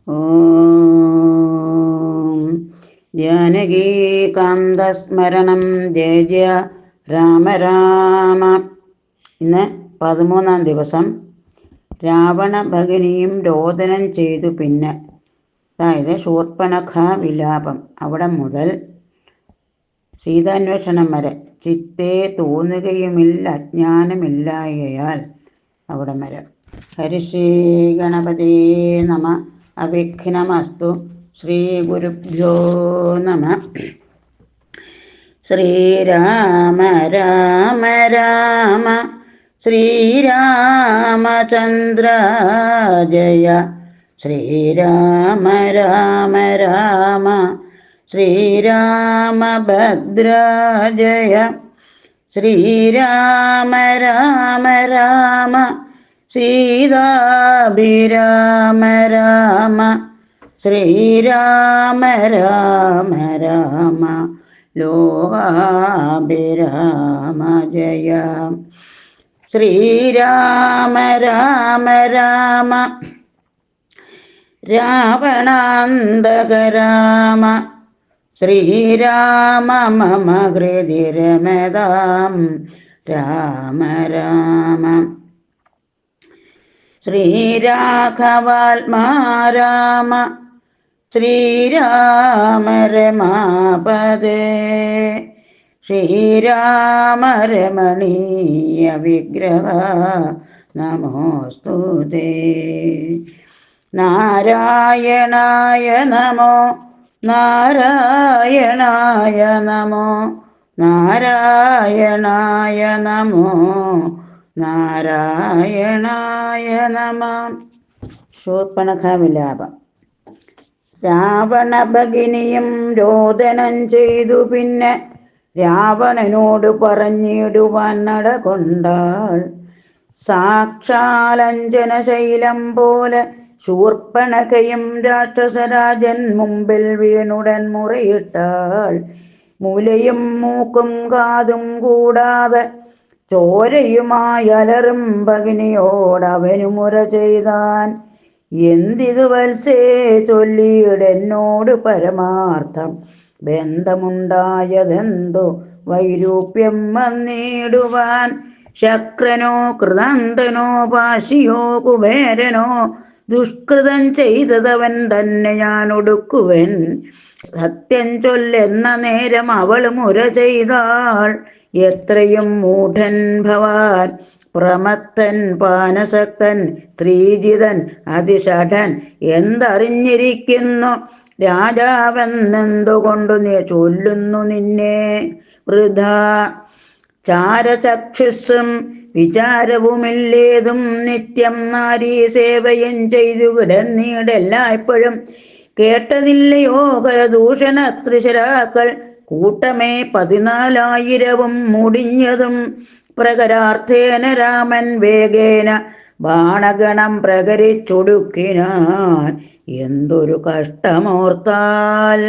ഓം ജാനകീകാന്തസ്മരണം ജയ ജയ രാമ രാമ. ഇന്ന് 13-ാം ദിവസം. രാവണ ഭഗിനിയും രോദനം ചെയ്തു. പിന്നെ അതായത് ശൂർപ്പണഖ വിലാപം അവിടെ മുതൽ സീതാന്വേഷണം വരെ. ചിത്തേ തോന്നുകയുമില്ല അജ്ഞാനമില്ലായകയാൽ അവിടെ വരെ. ഹരിശ്രീ ഗണപതേ നമ. അവിഘ്നമസ്തു. ശ്രീ ഗുരുഭ്യോ നമ. ശ്രീരാമ രാമ രാമ ശ്രീരാമചന്ദ്ര ജയ. ശ്രീരാമ രാമ രാമ ശ്രീരാമഭദ്ര ജയ. ശ്രീരാമ രാമ രാമ സീതാഭിരാമ രാമ. ശ്രീരാമ രാമ രാമ ലോകാഭിരാമ ജയ. ശ്രീരാമ രാമ രാമ രാവണാന്തക രാമ. ശ്രീരാമ മമ ഹൃദി രമതാം രാമ രാമ. ശ്രീരാഘവാത്മാ രാമ. ശ്രീരാമ രമാപദേ. ശ്രീരാമ രമണീയ വിഗ്രഹ നമോസ്തുതേ. നാരായണായ നമോ നാരായണായ നമോ നാരായണായ നമോ നാരായണായ നമ. ശൂർപ്പണഖ വിലാപം. രാവണ ഭഗിനിയും രോദനം ചെയ്തു. പിന്നെ രാവണനോട് പറഞ്ഞിടുവാൻ നടകൊണ്ടാൾ. സാക്ഷാലഞ്ജന ശൈലം പോലെ ശൂർപ്പണഖയും രാക്ഷസരാജൻ മുമ്പിൽ വീണുടൻ മുറയിട്ടാൾ. മുലയും മൂക്കും കാതും കൂടാതെ ചോരയുമായി അലറും ഭഗിനിയോടവനു മുര ചെയ്താൻ. എന്തിതു വത്സേ ചൊല്ലിയിടെന്നോട് പരമാർത്ഥം. ബന്ധമുണ്ടായതെന്തോ വൈരൂപ്യം വന്നിടുവാൻ. ശക്രനോ കൃതാന്തനോ പാശിയോ കുബേരനോ ദുഷ്കൃതം ചെയ്തതവൻ തന്നെ ഞാൻ ഒടുക്കുവൻ. സത്യം ചൊല്ലെന്ന നേരം അവൾ മുര ചെയ്താൾ. എത്രയും മൂഢൻ ഭവാൻ പ്രമത്തൻ പാനസക്തൻ സ്ത്രീജിതൻ അതിഷഠൻ എന്തറിഞ്ഞിരിക്കുന്നു രാജാവെന്നെന്തുകൊണ്ടു നീ ചൊല്ലുന്നു നിന്നെ വൃഥാ. ചാരചക്ഷുസ്സും വിചാരവുമില്ലേതും നിത്യം നാരീ സേവയും ചെയ്തു കിടന്നീടെല്ലായ്പ്പോഴും. കേട്ടതില്ലയോ കരദൂഷണ ത്രിശരാക്കൾ കൂട്ടമേ 14,000 മുടിഞ്ഞതും. പ്രകരാർത്ഥേന രാമൻ വേഗേന ബാണഗണം പ്രകരിച്ചൊടുക്കിനാൻ. എന്തൊരു കഷ്ടമോർത്താൽ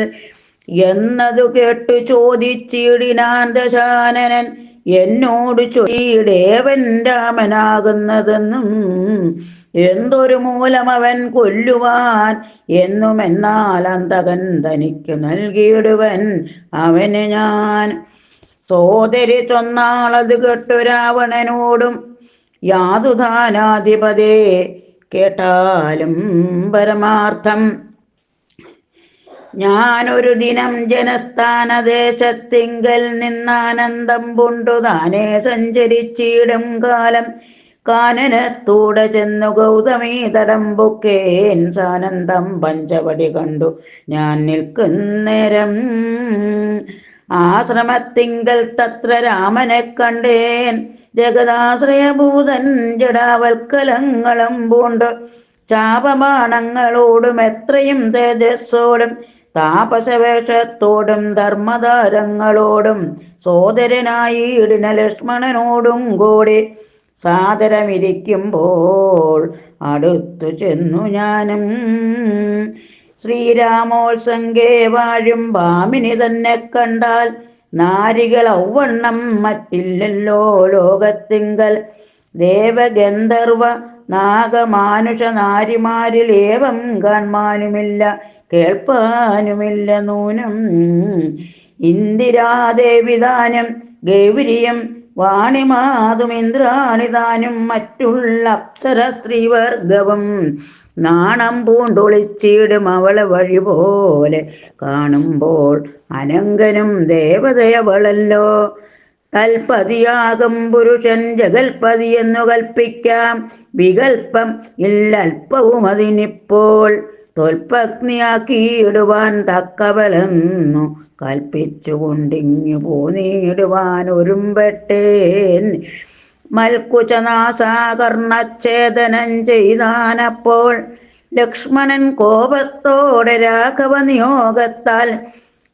എന്നതു കേട്ടു ചോദിച്ചിടിനാൻ ദശാനനൻ. എന്നോട് ചൊല്ലിയിടേവൻ രാമനാകുന്നതെന്നും എന്തൊരു മൂലം അവൻ കൊല്ലുവാൻ എന്നുമെന്നാൽ അന്തകൻ തനിക്കു നൽകിയിടുവൻ അവന് ഞാൻ. സോദരി ചൊന്നാളത് കേട്ടു രാവണനോടും യാതുധാനാധിപതേ കേട്ടാലും പരമാർത്ഥം. ഞാനൊരു ദിനം ജനസ്ഥാനദേശത്തിങ്കൽ നിന്നാനന്ദം പൂണ്ടു താനേ സഞ്ചരിച്ചിടും കാലം. കാനനത്തൂടെ ചെന്നു ഗൗതമീ തടം പൊക്കേൻ. സാനന്ദം പഞ്ചവടി കണ്ടു ഞാൻ നിൽക്കുന്നേരം. ആശ്രമത്തിങ്കൽ തത്ര രാമനെ കണ്ടേൻ. ജഗദാശ്രയഭൂതൻ ജടാവൽക്കലങ്ങളും പൂണ്ട് ചാപബാണങ്ങളോടും എത്രയും തേജസ്സോടും താപസവേഷത്തോടും ധർമ്മധാരങ്ങളോടും സോദരനായിടിന ലക്ഷ്മണനോടും കൂടി സാദരമിരിക്കുമ്പോൾ അടുത്തു ചെന്നു ഞാനും. ശ്രീരാമോത്സംഗേ വാഴും ഭാമിനി തന്നെ കണ്ടാൽ നാരികൾ ഔവണ്ണം മറ്റില്ലല്ലോ ലോകത്തിങ്കൽ. ദേവഗന്ധർവ നാഗമാനുഷ നാരിമാരിൽ ഏവം കാൺമാനുമില്ല കേൾപ്പാനുമില്ല നൂനം. ഇന്ദിരാദേവിദാനം ഗൗരിയം വാണിമാതും ഇന്ദ്രാണിദാനും മറ്റുള്ള അപ്സര സ്ത്രീവർഗവും നാണം പൂണ്ടൊളിച്ചിടും അവളെ വഴി പോലെ കാണുമ്പോൾ അനങ്കനും ദേവതയവളല്ലോ. തൽപതിയാകും പുരുഷൻ ജഗൽപതി എന്നു കൽപ്പിക്കാം, വികൽപ്പം ഇല്ലൽപ്പവും അതിനിപ്പോൾ. തൊൽപഗ്നിയാക്കിയിടുവാൻ തക്കവളെന്നു കൽപ്പിച്ചുകൊണ്ടിങ്ങു പോന്നിടുവാൻ ഒരുമ്പെട്ടേൻ. മൽക്കുശനാസാകർണച്ഛേദനം ചെയ്താനപ്പോൾ ലക്ഷ്മണൻ കോപത്തോടെ രാഘവ നിയോഗത്താൽ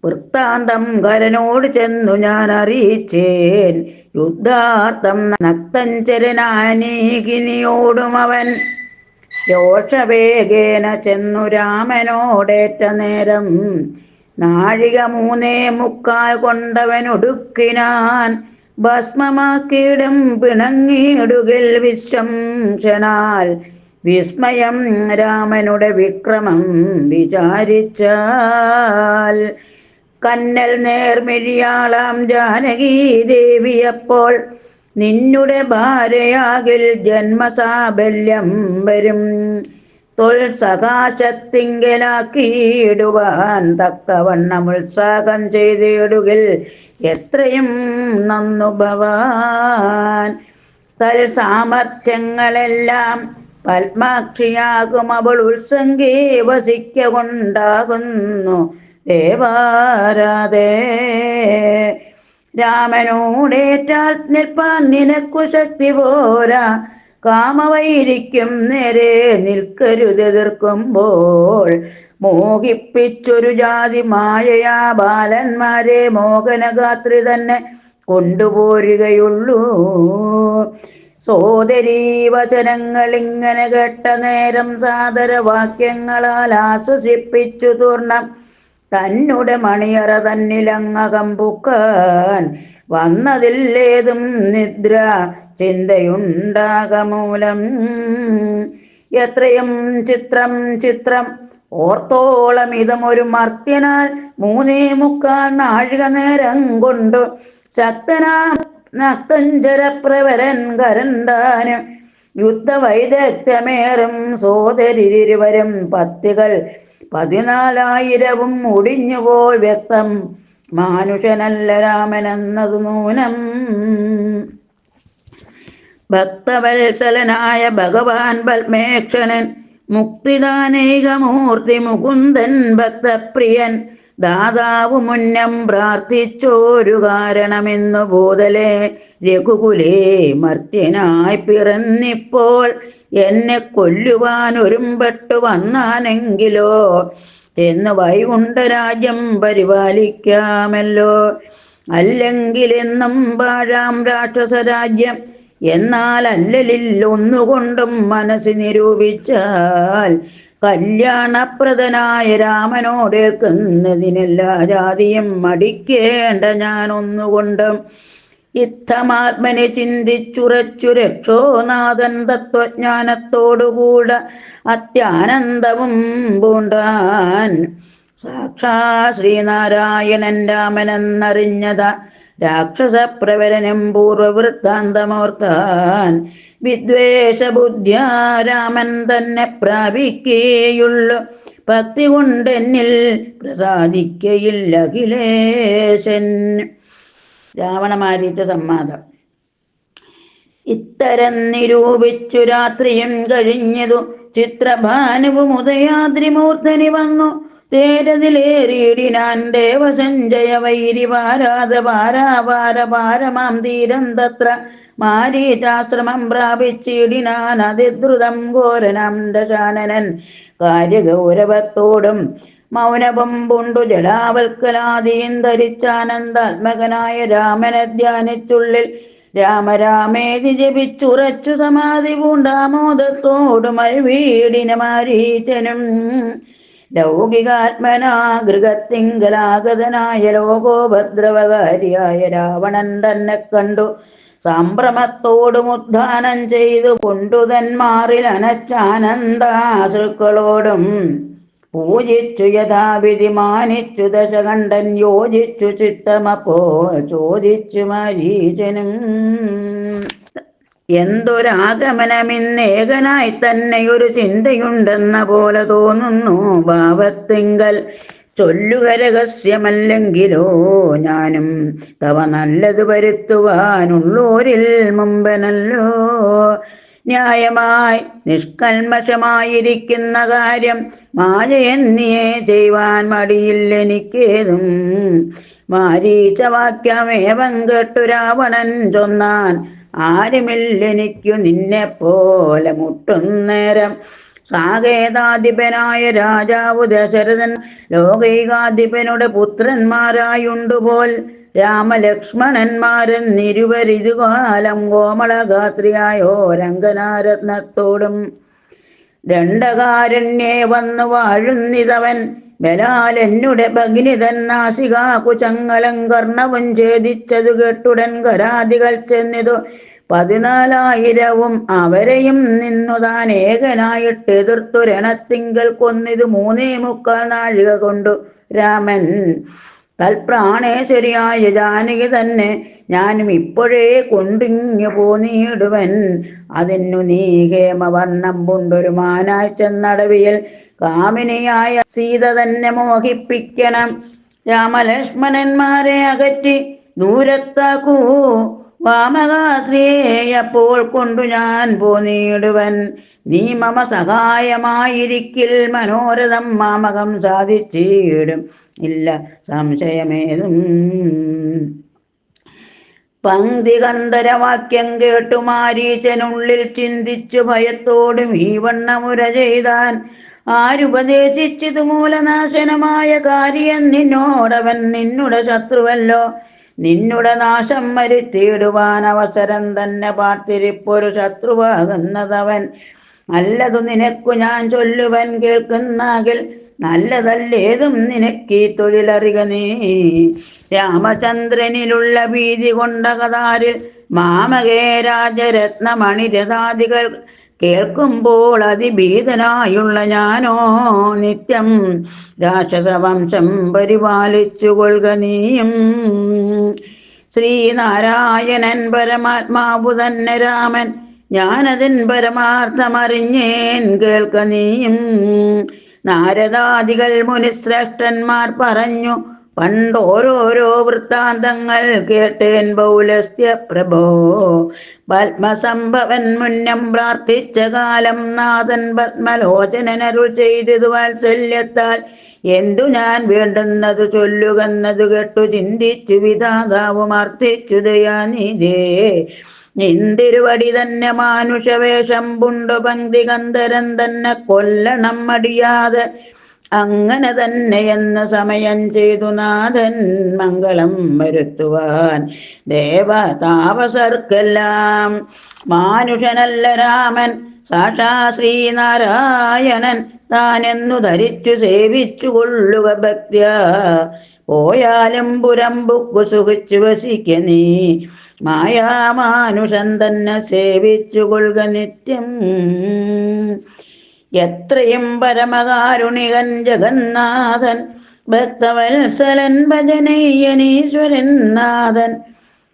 വൃത്താന്തം കരനോട് ചെന്നു ഞാൻ അറിയിച്ചേൻ. യുദ്ധാർത്ഥം നക്തഞ്ചരനാനീകിനിയോടും അവൻ രോഷവേഗേന ചെന്നു രാമനോടേറ്റ നേരം. നാഴിക 3:45 കൊണ്ടവനൊടുക്കിനാൻ ഭസ്മമാക്കിയിടും പിണങ്ങിയിടുകിൽ വിശംസനാൽ. വിസ്മയം രാമനുടെ വിക്രമം വിചാരിച്ചാൽ. കന്നൽ നേർമിഴിയാളാം ജാനകീ ദേവിയപ്പോൾ നിന്നുടെ ഭാര്യയാകിൽ ജന്മസാബല്യം വരും. തൊൽസകാശത്തിങ്കലാക്കിയിടുവാൻ തക്കവണ്ണം ഉത്സാഹം ചെയ്തിടുകിൽ എത്രയും നന്നു ഭവാൻ. തൽ സാമർഥ്യങ്ങളെല്ലാം പത്മാക്ഷിയാകും അവൾ ഉത്സംഗേ വസിക്ക കൊണ്ടാകുന്നു ദേവാരാധേ. രാമനോടേറ്റാൽ നിൽപ്പാൻ നിനക്കു ശക്തി പോരാ, കാമവൈരിക്കും നേരെ നിൽക്കരുതെതിർക്കുമ്പോൾ. മോഹിപ്പിച്ചൊരു ജാതി മായയാ ബാലന്മാരെ മോഹനഗാത്രി തന്നെ കൊണ്ടുപോരുകയുള്ളൂ. സോദരീ വചനങ്ങൾ ഇങ്ങനെ കേട്ട നേരം സാദരവാക്യങ്ങളാൽ ആശ്വസിപ്പിച്ചു തൂർണം തന്നുടെ മണിയറ തന്നിലങ്ങകം പുക്കാൻ വന്നതില്ലേതും നിദ്ര ചിന്തയുണ്ടാകമൂലം. എത്രയും ചിത്രം ചിത്രം ഓർത്തോളം ഇതും ഒരു മർത്യനാൽ 3:45 നാഴിക നേരം കൊണ്ടു ശക്തനാം നക്തഞ്ചരപ്രവരൻ കരന്താനും യുദ്ധവൈദഗ്ധ്യമേറും സോദരിരുവരും പത്തികൾ 14,000 ഒടിഞ്ഞുപോൽ വ്യക്തം. മാനുഷനല്ല രാമനെന്നതു നൂനം. ഭക്തവത്സലനായ ഭഗവാൻ പത്മേക്ഷണൻ മുക്തിദാനൈകമൂർത്തി മുകുന്ദൻ ഭക്തപ്രിയൻ ദാതാവു മുന്നം പ്രാർത്ഥിച്ചോരു കാരണമെന്നു ഭൂതലെ രഘുകുലേ മർത്യനായി പിറന്നിപ്പോൾ എന്നെ കൊല്ലുവാൻ ഒരുമ്പെട്ടു വന്നാനെങ്കിലോ ചെന്ന് വൈകുണ്ഠരാജ്യം പരിപാലിക്കാമല്ലോ. അല്ലെങ്കിലെന്നും വാഴാം രാക്ഷസരാജ്യം. എന്നാൽ അല്ലലിൽ ഒന്നുകൊണ്ടും മനസ്സ് നിരൂപിച്ചാൽ കല്യാണപ്രദനായ രാമനോടേൽക്കുന്നതിനെല്ലാ ജാതിയും മടിക്കേണ്ട ഞാൻ ഒന്നുകൊണ്ടും. ഇത്തമാത്മനെ ചിന്തിച്ചുറച്ചു രക്ഷോനാഥൻ തത്വജ്ഞാനത്തോടുകൂടെ അത്യാനന്ദവും പൂണ്ടാൻ. സാക്ഷാ ശ്രീനാരായണൻ രാമനെന്നറിഞ്ഞത രാക്ഷസപ്രവരനും പൂർവവൃത്താന്തമോർത്താൻ. വിദ്വേഷബുദ്ധ്യാ രാമൻ തന്നെ പ്രാപിക്കുകയുള്ളു, ഭക്തി കൊണ്ടെന്നിൽ പ്രസാദിക്കയില്ല അഖിലേശൻ. രാവണമാരീച്ച സംവാദം. ഇത്തരം നിരൂപിച്ചു രാത്രിയും കഴിഞ്ഞതു ചിത്രഭാനുവും ഉദയാദ്രിമൂർധനി വന്നു തേരതിലേറിയിടിനാൻ ദേവസഞ്ജയ വൈരി വാരാത പാരാപാര പാരമാം തീരം തത്ര മാരീചാശ്രമം പ്രാപിച്ചിടിനാൻ അതിദ്രുതം ഘോരനാം ദശാനനൻ കാര്യഗൗരവത്തോടും മൗനവും പൂണ്ടു ജടാവൽക്കലാദീൻ ധരിച്ചാനന്ദാത്മകനായ രാമനെ ധ്യാനിച്ചുള്ളിൽ രാമരാമേതി ജപിച്ചുറച്ചു സമാധി പൂണ്ടാമോദത്തോടു മരുവീടിന മാരീചനും. ലൗകികാത്മനാ ഗൃഹത്തിങ്കലാഗതനായ ലോകോപദ്രവകാരിയായ രാവണൻ തന്നെ കണ്ടു സംഭ്രമത്തോടും ഉദ്ധാനം ചെയ്തു കൊണ്ടുതന്മാറിൽ അനച്ചാനന്ദാശ്രുക്കളോടും പൂജിച്ചു യഥാവിധി മാനിച്ചു ദശകണ്ഠൻ യോജിച്ചു ചിത്തമപ്പോൾ ചോദിച്ചു മരീചനും എന്തൊരാഗമനമിന്നേകനായി തന്നെയൊരു ചിന്തയുണ്ടെന്ന പോലെ തോന്നുന്നു ഭാവത്തിങ്കൽ ചൊല്ലുക രഹസ്യമല്ലെങ്കിലോ ഞാനും തവ നല്ലത് വരുത്തുവാനുള്ളോരിൽ മുമ്പനല്ലോ ന്യായമായി നിഷ്കൽമഷമായിരിക്കുന്ന കാര്യം മായയെന്നിയെ ചെയ്യുവാൻ മടിയില്ലെനിക്കേതും മാരീചവാക്യമേവം കേട്ടു രാവണൻ ചൊന്നാൻ ആരുമില്ലെനിക്കു നിന്നെ പോലെ മുട്ടുന്നേരം സാകേതാധിപനായ രാജാവു ദശരഥൻ ലോകൈകാധിപനുടെ പുത്രന്മാരായുണ്ടുപോൽ രാമലക്ഷ്മണന്മാരെന്നിരുവരിതുകാലം കോമളഗാത്രിയായോ രംഗനാരത്നത്തോടും ദണ്ഡകാരണ്യേ വന്നു വാഴുന്നിതവൻ ബലാൽ എന്നുടെ ഭഗിനി തന്നാസികാ കുചങ്ങലം കർണവും ഛേദിച്ചതു കേട്ടുടൻ കരാദികൾ ചെന്നിതു 14,000 അവരെയും നിന്നു താൻ ഏകനായിട്ട് എതിർത്തു രണത്തിങ്കൽ കൊന്നിതു 3.25 നാഴിക കൊണ്ടു രാമൻ തൽപ്രാണേശ്വരിയായ ജാനകി തന്നെ ഞാനും ഇപ്പോഴേ കൊണ്ടിങ്ങു പോന്നിടുവൻ അതിനു നീ ഹേമവർണ്ണം പുണ്ടൊരു മാനായി ചെന്നടവിയിൽ കാമിനിയായ സീത തന്നെ മോഹിപ്പിക്കണം രാമലക്ഷ്മണന്മാരെ അകറ്റി ദൂരത്താക്കൂ വാമഗാത്രിയെ അപ്പോൾ കൊണ്ടു ഞാൻ പോന്നിടുവൻ നീ മമ സഹായമായിരിക്കിൽ മനോരഥം മാമകം സാധിച്ചിടും ഇല്ല സംശയമേതും പങ്ക്തികന്ധരവാക്യം കേട്ടു മാരീചനുള്ളിൽ ചിന്തിച്ചു ഭയത്തോടും ഈ വണ്ണമുര ചെയ്താൻ ആരുപദേശിച്ചതു മൂലനാശനമായ കാര്യം നിന്നോടവൻ നിന്നുടെ ശത്രുവല്ലോ നിന്നുടെ നാശം വരുത്തിയിടുവാൻ അവസരം തന്നെ പാർത്തിരിപ്പൊരു ശത്രുവാകുന്നതവൻ നല്ലതു നിനക്കു ഞാൻ ചൊല്ലുവൻ കേൾക്കുന്നാകിൽ നല്ലതല്ലേതും നിനക്കീ തൊഴിലറിക നീ രാമചന്ദ്രനിലുള്ള ഭീതി കൊണ്ട കഥാരിൽ മാമകേ രാജരത്നമണിരഥാദികൾ കേൾക്കുമ്പോൾ അതിഭീതനായുള്ള ഞാനോ നിത്യം രാക്ഷസവംശം പരിപാലിച്ചു കൊള്ളുക നീയും ശ്രീനാരായണൻ പരമാത്മാവു തന്നെ രാമൻ ഞാനതിൻ പരമാർത്ഥമറിഞ്ഞേൻ കേൾക്ക നീയും നാരദാദികൾ മുനിശ്രേഷ്ഠന്മാർ പറഞ്ഞു പണ്ടോരോരോ വൃത്താന്തങ്ങൾ കേട്ടേൻ പൗലസ്ത്യ പ്രഭോ പത്മസംഭവൻ മുന്നം പ്രാർത്ഥിച്ച കാലം നാഥൻ പത്മലോചനരുൾ ചെയ്തതു വാത്സല്യത്താൽ എന്തു ഞാൻ വേണ്ടുന്നതു ചൊല്ലുകന്നതു കേട്ടു ചിന്തിച്ചു വിധാതാവും അർത്ഥിച്ചു ദയാനിധേ നിന്തിരുവടി തന്നെ മാനുഷവേഷം പുണ്ടു പങ്ക്തി ഗന്ധരൻ തന്നെ കൊല്ലണം മടിയാതെ അങ്ങനെ തന്നെ എന്ന് സമയം ചെയ്തു നാഥൻ മംഗളം വരുത്തുവാൻ ദേവതാപസർക്കെല്ലാം മാനുഷനല്ല രാമൻ സാക്ഷാ ശ്രീനാരായണൻ താനെന്നു ധരിച്ചു സേവിച്ചു കൊള്ളുക ഭക്ത്യ പോയാലും പുരമ്പുക്കു സുഖിച്ചു വസിക്ക നീ മായാമാനുഷൻ തന്നെ സേവിച്ചു കൊള്ളുക നിത്യം എത്രയും പരമകാരുണികൻ ജഗന്നാഥൻ ഭക്തവത്സലൻ ഭജനയ്യനീശ്വരൻ നാഥൻ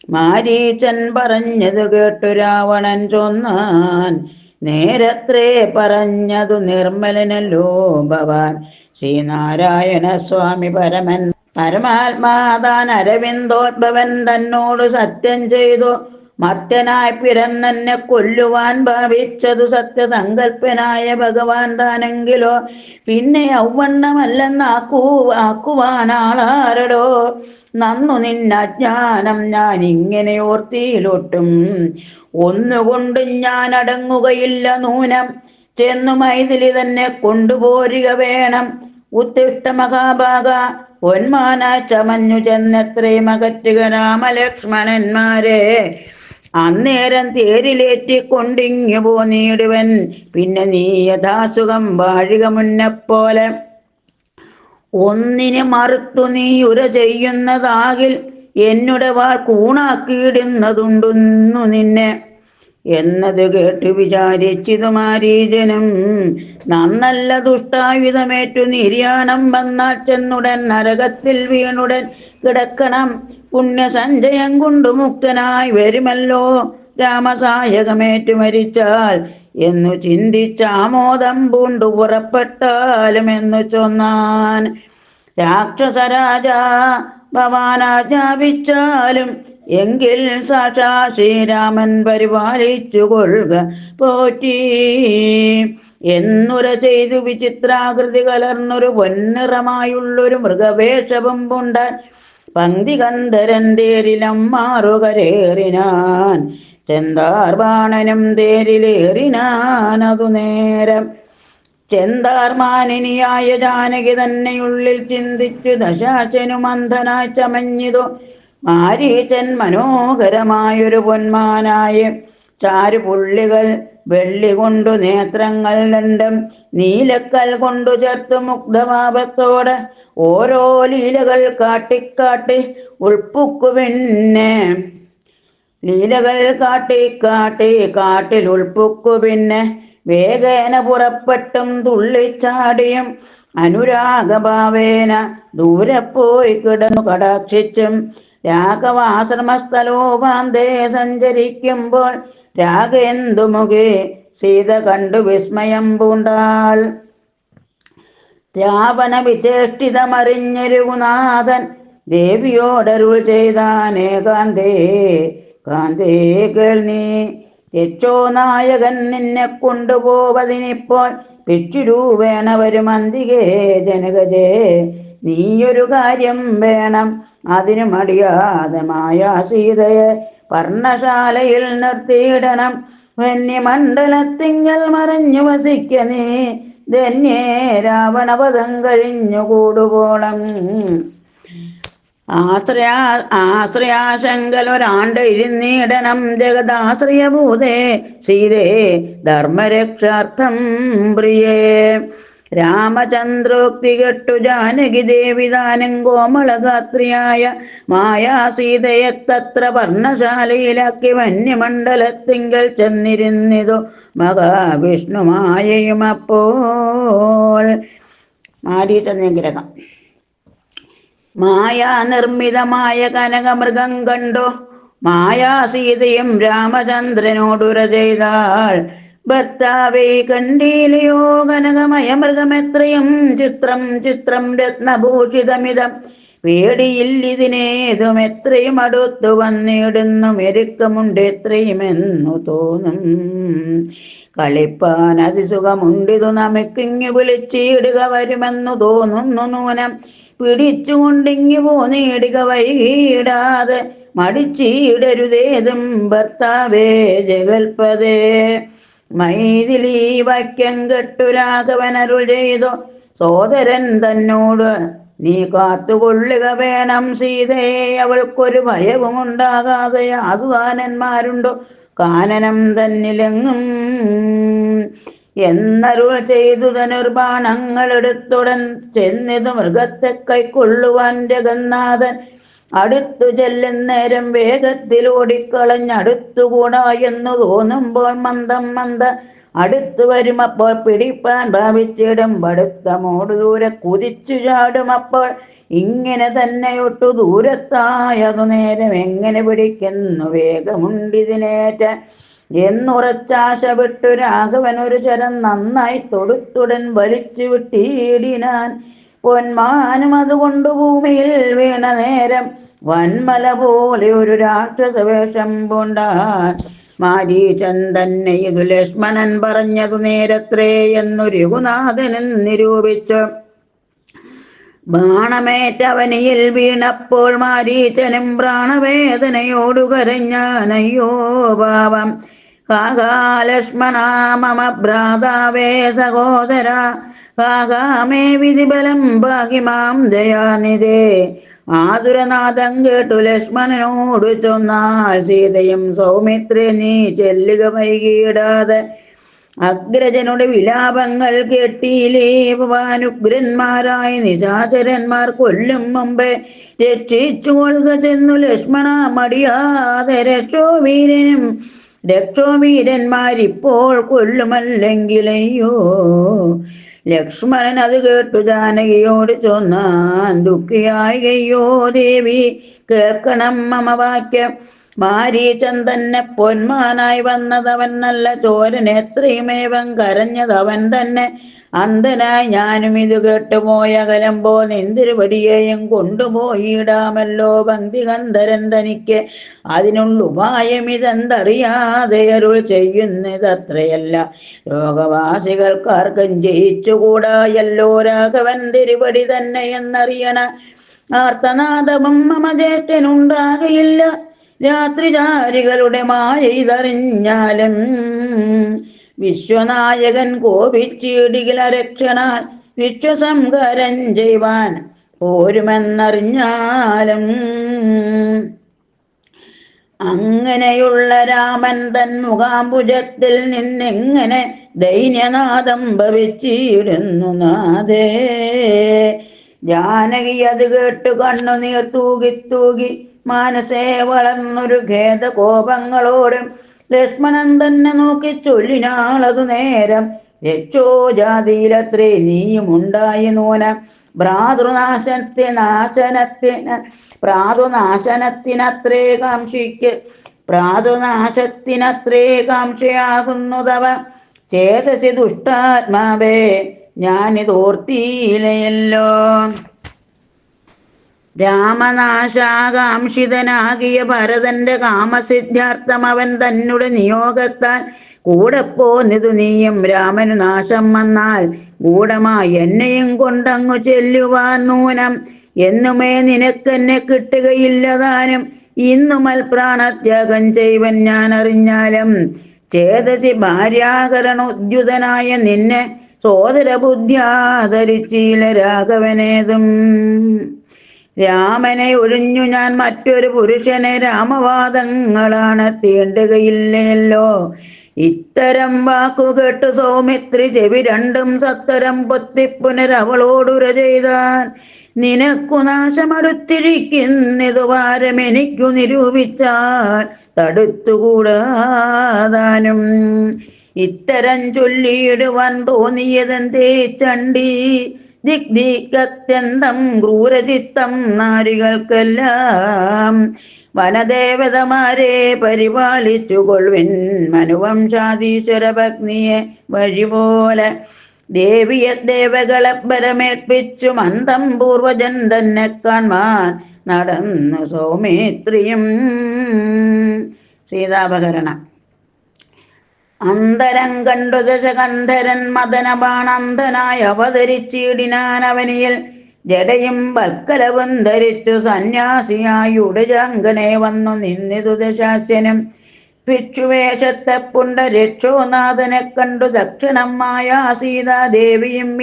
മാരീചൻ പറഞ്ഞതു കേട്ടു രാവണൻ ചൊന്നാൻ നേരത്രേ പറഞ്ഞതു നിർമ്മലനല്ലോ ഭവാൻ ശ്രീനാരായണ സ്വാമി പരമൻ പരമാത്മാതാൻ അരവിന്ദോദ്ഭവൻ തന്നോട് സത്യം ചെയ്തു മർത്യനായി പിറന്നെ കൊല്ലുവാൻ ഭാവിച്ചതു സത്യസങ്കൽപ്പനായ ഭഗവാൻ താനെങ്കിലോ പിന്നെ ഔവണ്ണമല്ലെന്നാക്കുവാനാളാരടോ നന്നു നിന്നജ്ഞാനം ഞാൻ ഇങ്ങനെ ഓർത്തിയിലൊട്ടും ഒന്നുകൊണ്ടും ഞാൻ അടങ്ങുകയില്ല നൂനം ചെന്നു മൈഥിലി തന്നെ കൊണ്ടുപോരുക വേണം ഉത്തിഷ്ട മഹാഭാഗ പൊന്മാനായി ചമഞ്ഞു ചെന്നെത്രയും അകറ്റുക രാമലക്ഷ്മണന്മാരെ അന്നേരം തേരിലേറ്റിക്കൊണ്ടിങ്ങു പോന്നിടുവൻ പിന്നെ നീ യഥാസുഖം വാഴുക മുന്നെപ്പോലെ ഒന്നിനെ മറുത്തു നീ ഉര ചെയ്യുന്നതാകിൽ എന്നുടെ വാൾ കൂണാക്കിയിടുന്നതുണ്ടുന്നു നിന്നെ എന്നത് കേട്ട് വിചാരിച്ചിതു മാരീചനും. നന്നല്ല ദുഷ്ടായുധമേറ്റു നിര്യാണം വന്നാൽ ചെന്നുടൻ നരകത്തിൽ വീണുടൻ കിടക്കണം. പുണ്യസഞ്ചയം കൊണ്ടു മുക്തനായി വരുമല്ലോ രാമസായകമേറ്റു മരിച്ചാൽ എന്നു ചിന്തിച്ചാമോദം പൂണ്ടു പുറപ്പെട്ടാലും എന്നു ചൊന്നാൻ. രാക്ഷസരാജാ ഭവാനാജ്ഞാപിച്ചാലും എങ്കിൽ സാക്ഷാ ശ്രീരാമൻ പരിപാലിച്ചു കൊള്ളുക പോറ്റി എന്നുര ചെയ്തു വിചിത്രാകൃതി കലർന്നൊരു പൊന്നിറമായുള്ളൊരു മൃഗവേഷവും പൂണ്ടാൻ പങ്ക്തി ഗന്ധരൻ തേരിലം മാറുകരേറിനാൻ. ചെന്താർബാണനും തേരിലേറിനാൻ അതു നേരം. ചെന്താർമാനിനിയായ ജാനകി തന്നെയുള്ളിൽ ചിന്തിച്ചു ദശാശനു മന്ഥനായി ചമഞ്ഞിതു മാരീചൻ മനോഹരമായൊരു പൊന്മാനായ ചാരുപുള്ളികൾ വെള്ളി കൊണ്ടു നേത്രങ്ങൾ രണ്ടും നീലക്കൽ കൊണ്ടു ചേർത്ത് മുഗ്ധഭാവത്തോടെ ഓരോ ലീലകൾ കാട്ടിക്കാട്ടി ഉൾപ്പുക്കു പിന്നെ ലീലകൾ കാട്ടിക്കാട്ടി കാട്ടിൽ ഉൾപ്പുക്കു പിന്നെ വേഗേന പുറപ്പെട്ടും തുള്ളിച്ചാടിയും അനുരാഗഭാവേന ദൂരെ പോയി കിടന്നു കടാക്ഷിച്ചും രാഘവാശ്രമസ്ഥലോപാന്തേ സഞ്ചരിക്കുമ്പോൾ രാഗേന്ദുമുഖേ സീത കണ്ടു വിസ്മയം പൂണ്ടാൾ. രാവണ വിചേഷ്ടിതമറിഞ്ഞൊരുനാഥൻ ദേവിയോടരുൾ ചെയ്താനേകാന്തേ കാന്തേ കേൾനീ. യക്ഷോനായകൻ നിന്നെ കൊണ്ടുപോവതിനിപ്പോൾ ഭിക്ഷുരൂപേണ വരും അന്തികേ ജനകജേ. നീയൊരു കാര്യം വേണം അതിനു മടിയാതെ മായാ സീതയെ പർണശാലയിൽ നിർത്തിയിടണം. വന്യമണ്ഡലത്തിങ്കൽ മറഞ്ഞു വസിക്ക നീ ധന്യേ രാവണവധം കഴിഞ്ഞു കൂടുപോളം. ആശ്രയാശങ്കലൊരാണ്ട് ഇരുന്നിടണം ജഗദാശ്രയഭൂതേ സീതേ ധർമ്മരക്ഷാർത്ഥം പ്രിയേ. രാമചന്ദ്രോക്തി കെട്ടു ജാനകി ദേവിദാനം കോമളഗാത്രിയായ മായാ സീതയെ തത്ര പർണശാലയിലാക്കി വന്യമണ്ഡലത്തിങ്കൽ ചെന്നിരുന്നിതു മഹാവിഷ്ണു മായയും. അപ്പോൾ മാരീചനിഗ്രഹം മായാ നിർമ്മിതമായ കനകമൃഗം കണ്ടു മായാ സീതയും രാമചന്ദ്രനോടുര ചെയ്താൾ. ഭർത്താവേ കണ്ടീലയോ കനകമയ മൃഗമെത്രയും ചിത്രം ചിത്രം രത്നഭൂഷിതമിതം. പേടിയില്ലിതിനേതും എത്രയും അടുത്തു വന്നിടുന്നു മെരുക്കമുണ്ട് എത്രയുമെന്നു തോന്നും. കളിപ്പാൻ അതിസുഖമുണ്ടിതു നമുക്കിങ്ങു വിളിച്ചിടുക വരുമെന്നു തോന്നുന്നു നൂനം. പിടിച്ചുകൊണ്ടിങ്ങു പോന്നിടുക വൈകിടാതെ മടിച്ചിടരുതേതും ഭർത്താവേ ജഗൽപദേ. മൈഥിലി വാക്യം കെട്ടു രാഘവനരുൾ ചെയ്തു സോദരൻ തന്നോട് നീ കാത്തുകൊള്ളുക വേണം സീതയെ. അവൾക്കൊരു ഭയവും ഉണ്ടാകാതെ യാതുവാനന്മാരുണ്ടോ കാനനം തന്നിലെങ്ങും എന്നരുൾ ചെയ്തു ധനുർബാണങ്ങൾ എടുത്തുടൻ ചെന്നിതു മൃഗത്തെ കൈക്കൊള്ളുവാൻ ജഗന്നാഥൻ. അടുത്തു ചെല്ലുന്നേരം വേഗത്തിൽ ഓടിക്കളഞ്ഞടുത്തുകൂടാ എന്നു തോന്നുമ്പോൾ മന്ദം അടുത്തു വരുമപ്പോൾ പിടിപ്പാൻ ഭാവിച്ചിടും പടുത്തമോട് ദൂരെ കുതിച്ചു ചാടുമപ്പോൾ ഇങ്ങനെ തന്നെയൊട്ടു ദൂരത്തായതു നേരം എങ്ങനെ പിടിക്കുന്നു വേഗമുണ്ടിതിനേറ്റ എന്നുറച്ചാശ വിട്ടു രാഘവനൊരു ശരം നന്നായി തൊടുത്തുടൻ വലിച്ചു വിട്ടിടിനാൻ. പൊന്മാനും അതുകൊണ്ടു ഭൂമിയിൽ വീണ നേരം വന്മല പോലെ ഒരു രാക്ഷസവേഷം പൂണ്ടാൻ. മാരീചൻ തന്നെ ഇതു ലക്ഷ്മണൻ പറഞ്ഞതു നേരത്രേ എന്നു രഘുനാഥനും നിരൂപിച്ചു. ബാണമേറ്റവനിയിൽ വീണപ്പോൾ മാരീചനും പ്രാണവേദനയോടു കരഞ്ഞാനയ്യോ പാവം. കാകാലക്ഷ്മണ മമ ഭ്രാതാവേ സഹോദര കാകാമേ വിധിബലം ഭാഗ്യമാം ദയാനിധേ. ആതുരനാഥം കേട്ടു ലക്ഷ്മണനോട് ചൊന്നാൽ സീതയും സൗമിത്രേ നീ ചെല്ലുക വൈകിടാതെ അഗ്രജനുടെ വിലാപങ്ങൾ കേട്ടിയിലേ ഭവാനുഗ്രന്മാരായ നിശാചരന്മാർ കൊല്ലും മുമ്പേ രക്ഷിച്ചു കൊള്ളുക ചെന്നു ലക്ഷ്മണ മടിയാതെ രക്ഷോവീരന്മാരിപ്പോൾ കൊല്ലുമല്ലെങ്കിലയ്യോ. ലക്ഷ്മണൻ അത് കേട്ടു ജാനകിയോട് ചൊന്നാൻ ദുഃഖിയായികയ്യോ ദേവി കേൾക്കണം മമ വാക്യം. മാരീചൻ തന്നെ പൊന്മാനായി വന്നതവൻ നല്ല ചോരൻ എത്രയുമേവം കരഞ്ഞതവൻ തന്നെ അന്ധനായി ഞാനും ഇത് കേട്ടുപോയ കലമ്പോ നിന്തിരുപടിയെയും കൊണ്ടുപോയിടാമല്ലോ ഭക്തികന്ധരൻ തനിക്ക്. അതിനുള്ള ഉപായം ഇതെന്തറിയാതെ അരുൾ ചെയ്യുന്നതത്രയല്ല ലോകവാസികൾക്കാർക്കും ജയിച്ചുകൂടായല്ലോ രാഘവൻ തിരുപടി തന്നെ എന്നറിയണ. ആർത്തനാദവും മമ ജ്യേഷ്ഠനുണ്ടാകയില്ല രാത്രിചാരികളുടെ മായ ഇതറിഞ്ഞാലും. വിശ്വനായകൻ കോപിച്ചിടികില രക്ഷണാൽ വിശ്വസംഹരം ചെയ്യുവാൻ പോരുമെന്നറിഞ്ഞാലും. അങ്ങനെയുള്ള രാമൻ തൻ മുഖാംബുജത്തിൽ നിന്നെങ്ങനെ ദൈന്യനാദം ഭവിച്ചിടുന്നു നാഥേ. ജാനകി അത് കേട്ടു കണ്ണുനീർ തൂകി തൂകി മാനസേ വളർന്നൊരു ഖേദകോപങ്ങളോടും ലക്ഷ്മണൻ തന്നെ നോക്കി ചൊല്ലിനാളതു നേരം. രക്ഷോ ജാതിയിലത്രേ നീയുമുണ്ടായി നൂന പ്രാതുനാശനത്തിനത്രേ കാംക്ഷയാകുന്നതവ ചേതസി ദുഷ്ടാത്മാവേ ഞാനിതോർത്തിയില്ലയല്ലോ. രാമനാശാകാംക്ഷിതനാകിയ ഭരതന്റെ കാമസിദ്ധ്യാർത്ഥം അവൻ തന്നെ നിയോഗത്താൽ കൂടെ പോന്നിതു നീയും. രാമനു നാശം വന്നാൽ ഗൂഢമായി എന്നെയും കൊണ്ടങ്ങു ചെല്ലുവാൻ നൂനം. എന്നുമേ നിനക്കെന്നെ കിട്ടുകയില്ലതാനും ഇന്നുമൽ പ്രാണത്യാഗം ചെയ്വൻ ഞാൻ അറിഞ്ഞാലും. ചേതസി ഭാര്യാകരണോദ്യുതനായ നിന്നെ സോദര ബുദ്ധ്യാധരിച്ചില്ല രാഘവനേതും. രാമനെ ഒഴിഞ്ഞു ഞാൻ മറ്റൊരു പുരുഷനെ രാമവാദങ്ങളാണ് തീണ്ടുകയില്ലല്ലോ. ഇത്തരം വാക്കുകേട്ടു സൗമിത്രി ചെവി രണ്ടും സത്തരം പൊത്തി പുനരവളോടുര ചെയ്താൻ. നിനക്കു നാശമടുത്തിരിക്കുന്നിതു വാരം എനിക്കു നിരൂപിച്ചാൽ തടുത്തുകൂടാതാനും. ഇത്തരം ചൊല്ലിയിടുവാൻ തോന്നിയതെന്തേ ചണ്ഡി ദിഗ്ദിക്കത്യന്തം ക്രൂരചിത്തം നാരികൾക്കെല്ലാം. വനദേവതമാരെ പരിപാലിച്ചു കൊള്ളുവിൻ മനുവംശാധീശ്വര പത്നിയെ വഴിപോലെ. ദേവകളെ ബലമേൽപ്പിച്ചു മന്ദം പൂർവജൻ തന്നെ കാൺമാൻ നടന്നു സൗമിത്രിയും. സീതാപഹരണം. അന്തരം കണ്ടു ദശകന്ധരൻ മദനബാണന്ധനായി അവതരിച്ചിടിനാൻ അവനിയിൽ. ജടയും വൽക്കലവും ധരിച്ചു സന്യാസിയായി ഉടജാങ്കണേ വന്നു നിന്നിതു ദശാസ്യനും. ഭിക്ഷുവേഷത്തെ പുണ്ട രക്ഷോനാഥനെ കണ്ടു ദക്ഷിണമായ സീതാദേവിയും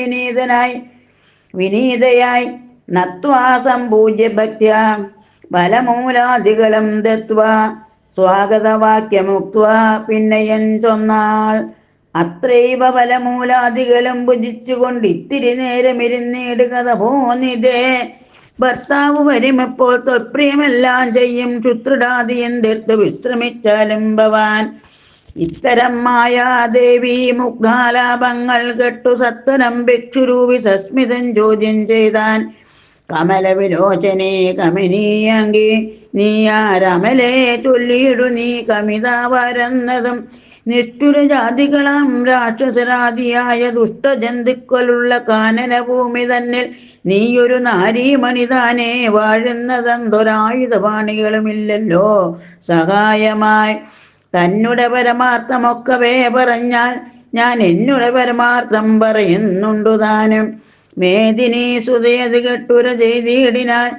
വിനീതയായി നത്വാ സംപൂജ്യ ഭക്ത്യാ ബലമൂലാദികളും ദത്വാ സ്വാഗതവാക്യമുക്ത പിന്നയൻ ചൊന്നാൾ. അത്രൈവ ബലമൂലാദികളും ഭുജിച്ചുകൊണ്ട് ഇത്തിരി നേരമിരുന്നിടുകഥ പോന്നിതേ. ഭർത്താവ് വരുമെപ്പോൾ തൊപ്രിയമെല്ലാം ചെയ്യും ശുത്രുടാതി എന്തെടുത്ത് വിശ്രമിച്ചാലും ഭവാൻ. ഇത്തരം മായാദേവി മുഗ്ധാലാപങ്ങൾ കെട്ടു സത്വരം ഭിക്ഷുരൂപി സസ്മിതം ചോദ്യം ചെയ്താൻ. കമല വിലോചനേ കമനീയങ്കി നീയാരമലേ ചൊല്ലിയിടു നീ കമിത വരുന്നതും. നിഷ്ഠുര ജാതികളാം രാക്ഷസരാതിയായ ദുഷ്ടജന്തുക്കളുള്ള കാനനഭൂമി തന്നിൽ നീയൊരു നാരീമണിതാനെ വാഴുന്നതെന്തൊരായുധപാണികളുമില്ലല്ലോ സഹായമായി. തന്നുടെ പരമാർത്ഥമൊക്കവേ പറഞ്ഞാൽ ഞാൻ എന്നുടെ പരമാർത്ഥം പറയുന്നുണ്ടു താനും. മേദിനി സുതയത് കെട്ടുര ചെയ്തിടിനാൽ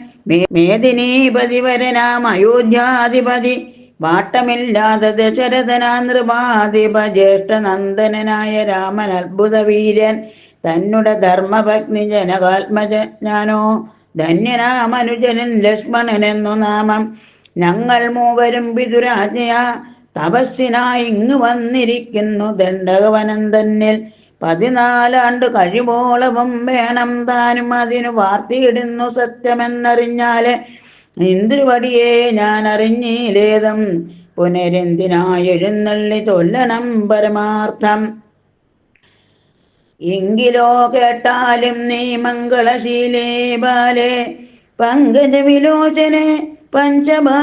മേദിനീപതി വരനാം അയോധ്യാധിപതി വാട്ടമില്ലാതെ ദശരഥനാ നൃപാധിപ ജ്യേഷ്ഠനന്ദനായ രാമൻ അത്ഭുത വീര്യൻ തന്നുടെ ധർമ്മഭഗ്നി ജനകാത്മജാനോ ധന്യനാമനുജനൻ ലക്ഷ്മണനെന്നു നാമം. ഞങ്ങൾ മൂവരും പിതുരാജ്ഞയാ തപസ്സിനായി ഇങ്ങ് വന്നിരിക്കുന്നു ദണ്ഡകവനം തന്നിൽ. 14 കഴിവോളവും വേണം താനും അതിനു വാർത്തിയിടുന്നു സത്യമെന്നറിഞ്ഞാല് ഇന്ദ്രുവടിയെ ഞാൻ അറിഞ്ഞിലേതം. പുനരെന്തിനായി എഴുന്നള്ളി ചൊല്ലണം പരമാർത്ഥം. എങ്കിലോ കേട്ടാലും നീ മംഗളശീലേ ബാലേ പങ്കജവിലോചനെ പഞ്ചബാണാധിവാസേ.